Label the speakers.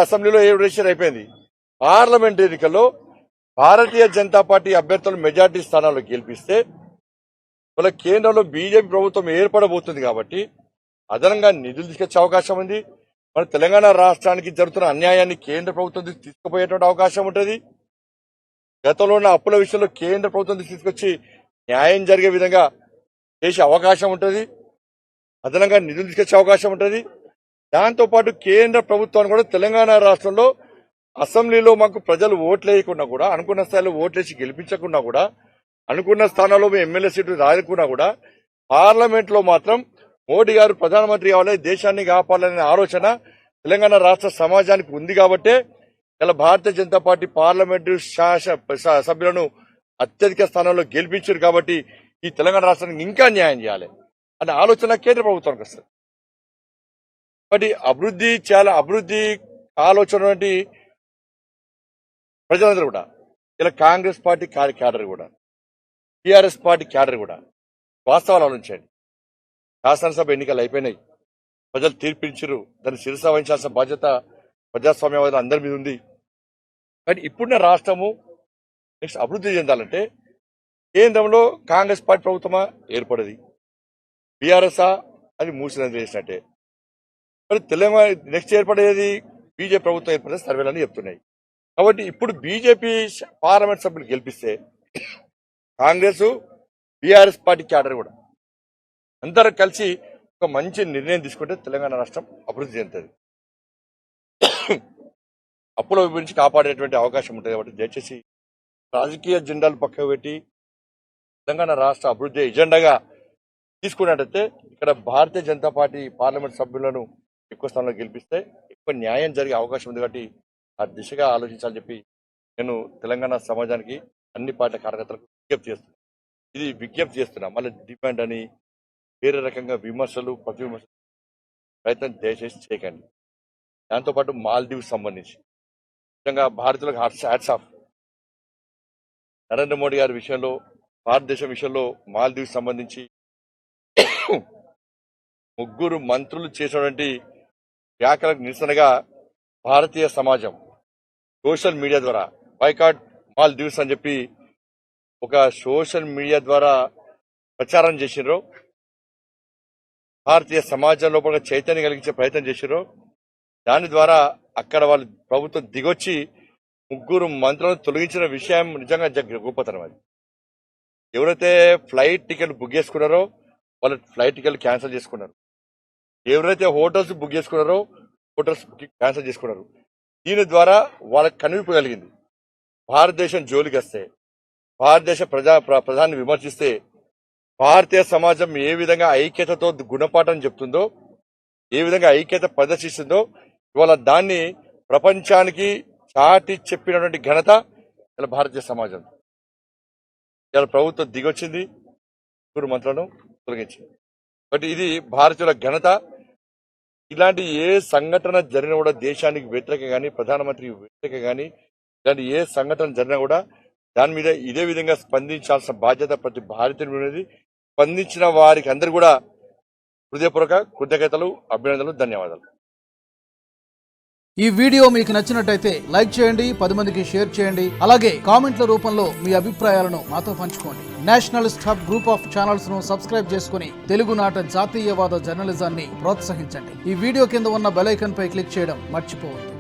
Speaker 1: అసెంబ్లీలో 7 రిజిస్టర్ అయిపోయింది. పార్లమెంట్ ఎన్నికల్లో భారతీయ జనతా పార్టీ అభ్యర్థులు మెజార్టీ స్థానాల్లో గెలిపిస్తే వాళ్ళ కేంద్రంలో బీజేపీ ప్రభుత్వం ఏర్పడబోతుంది కాబట్టి అదనంగా నిధులు తీసుకొచ్చే అవకాశం ఉంది. మన తెలంగాణ రాష్ట్రానికి జరుగుతున్న అన్యాయాన్ని కేంద్ర ప్రభుత్వం తీసుకుపోయేటువంటి అవకాశం ఉంటుంది. గతంలో ఉన్న అప్పుల విషయంలో కేంద్ర ప్రభుత్వం తీసుకొచ్చి న్యాయం జరిగే విధంగా చేసే అవకాశం ఉంటుంది. అదనంగా నిధులు తీసుకొచ్చే అవకాశం ఉంటుంది. దాంతోపాటు కేంద్ర ప్రభుత్వాన్ని కూడా తెలంగాణ రాష్ట్రంలో అసెంబ్లీలో మాకు ప్రజలు ఓట్లేయకుండా కూడా, అనుకున్న స్థాయిలో ఓట్లేసి గెలిపించకుండా కూడా, అనుకున్న స్థానాల్లో ఎమ్మెల్యే సీట్లు రాయకుండా కూడా పార్లమెంట్ లో మాత్రం మోడీ గారు ప్రధానమంత్రి కావాలి, దేశాన్ని కాపాడాలనే ఆలోచన తెలంగాణ రాష్ట్ర సమాజానికి ఉంది కాబట్టే ఇలా భారతీయ జనతా పార్టీ పార్లమెంటు సభ్యులను అత్యధిక స్థానంలో గెలిపించారు. కాబట్టి ఈ తెలంగాణ రాష్ట్రానికి ఇంకా న్యాయం చేయాలి అనే ఆలోచన కేంద్ర ప్రభుత్వానికి వస్తుంది. కాబట్టి అభివృద్ధి ఆలోచన ప్రజలందరూ కూడా ఇలా కాంగ్రెస్ పార్టీ క్యాడర్ కూడా, టీఆర్ఎస్ పార్టీ క్యాడర్ కూడా వాస్తవాలు ఆలోచించండి. శాసనసభ ఎన్నికలు అయిపోయినాయి, ప్రజలు తీర్పించారు, దాన్ని శిరస వహించాల్సిన బాధ్యత ప్రజాస్వామ్యవాదులు అందరి మీద ఉంది. కానీ ఇప్పుడున్న రాష్ట్రము నెక్స్ట్ అభివృద్ధి చెందాలంటే కేంద్రంలో కాంగ్రెస్ పార్టీ ప్రభుత్వమా ఏర్పడది, బీఆర్ఎస్ఆ అది మూసినందు చేసినట్టే. మరి తెలంగాణ నెక్స్ట్ ఏర్పడేది బీజేపీ ప్రభుత్వం ఏర్పడే సర్వేలని చెప్తున్నాయి. కాబట్టి ఇప్పుడు బీజేపీ పార్లమెంట్ సభ్యులు గెలిపిస్తే కాంగ్రెస్ బీఆర్ఎస్ పార్టీ క్యాడర్ కూడా అందరూ కలిసి ఒక మంచి నిర్ణయం తీసుకుంటే తెలంగాణ రాష్ట్రం అభివృద్ధి చెందుతుంది, అప్పుల గురించి కాపాడేటువంటి అవకాశం ఉంటుంది. కాబట్టి దయచేసి రాజకీయ జెండాలు పక్కకు పెట్టి తెలంగాణ రాష్ట్ర అభివృద్ధి ఎజెండాగా తీసుకున్నట్టయితే ఇక్కడ భారతీయ జనతా పార్టీ పార్లమెంట్ సభ్యులను ఎక్కువ స్థానంలో గెలిపిస్తే ఎక్కువ న్యాయం జరిగే అవకాశం ఉంది. కాబట్టి ఆ దిశగా ఆలోచించాలని చెప్పి నేను తెలంగాణ సమాజానికి అన్ని పార్టీల కార్యకర్తలకు విజ్ఞప్తి చేస్తున్నా. మళ్ళీ డిమాండ్ అని వేరే రకంగా విమర్శలు ప్రతివిమర్శలు ప్రయత్నం దయచేసి చేయకండి. దాంతోపాటు మాల్దీవ్స్ సంబంధించి నిజంగా భారతీయులకు హ్యాట్స్ ఆఫ్. నరేంద్ర మోడీ గారి విషయంలో, భారతదేశం విషయంలో మాల్దీవ్స్ సంబంధించి 3 మంత్రులు చేసినటువంటి వ్యాఖ్యలకు నిరసనగా భారతీయ సమాజం సోషల్ మీడియా ద్వారా బాయ్కాట్ మాల్దీవ్స్ అని చెప్పి ఒక సోషల్ మీడియా ద్వారా ప్రచారం చేసిర్రు. భారతీయ సమాజంలో చైతన్యం కలిగించే ప్రయత్నం చేసిర్రు. దాని ద్వారా అక్కడ వాళ్ళు ప్రభుత్వం దిగొచ్చి 3 మంత్రులను తొలగించిన విషయం నిజంగా గొప్పతనం. అది ఎవరైతే ఫ్లైట్ టికెట్ బుక్ చేసుకున్నారో వాళ్ళ ఫ్లైట్ టికెట్ క్యాన్సిల్ చేసుకున్నారు, ఎవరైతే హోటల్స్ బుక్ చేసుకున్నారో హోటల్స్ బుకింగ్ క్యాన్సిల్ చేసుకున్నారు. దీని ద్వారా వాళ్ళకి కనువిప్పు కలిగింది. భారతదేశం జోలికి వస్తే, భారతదేశ ప్రధాని విమర్శిస్తే భారతీయ సమాజం ఏ విధంగా ఐక్యతతో గుణపాఠం చెప్తుందో, ఏ విధంగా ఐక్యత ప్రదర్శిస్తుందో ఇవాళ దాన్ని ప్రపంచానికి చాటి చెప్పినటువంటి ఘనత ఇలా భారతీయ సమాజం. ఇలా ప్రభుత్వం దిగొచ్చింది, 3 మంత్రులను తొలగించింది. బట్ ఇది భారతీయుల ఘనత. ఇలాంటి ఏ సంఘటన జరిగినా కూడా దేశానికి వ్యతిరేక కానీ, ప్రధానమంత్రి వ్యతిరేక కానీ, ఇలాంటి ఏ సంఘటన జరిగినా కూడా దాని మీద ఇదే విధంగా స్పందించాల్సిన బాధ్యత ప్రతి భారతీయుడు ఉన్నది. స్పందించిన వారికి అందరూ కూడా హృదయపూర్వక కృతజ్ఞతలు, అభినందనలు, ధన్యవాదాలు.
Speaker 2: ఈ వీడియో మీకు నచ్చినట్టయితే లైక్ చేయండి, 10 మందికి షేర్ చేయండి. అలాగే కామెంట్ల రూపంలో మీ అభిప్రాయాలను మాతో పంచుకోండి. Nationalist hub group of channels ను సబ్స్క్రైబ్ చేసుకుని తెలుగునాట జాతీయవాద జర్నలిజాన్ని ప్రోత్సహించండి. ఈ వీడియో కింద ఉన్న బెల్ ఐకాన్ పై క్లిక్ చేయడం మర్చిపోవద్దు.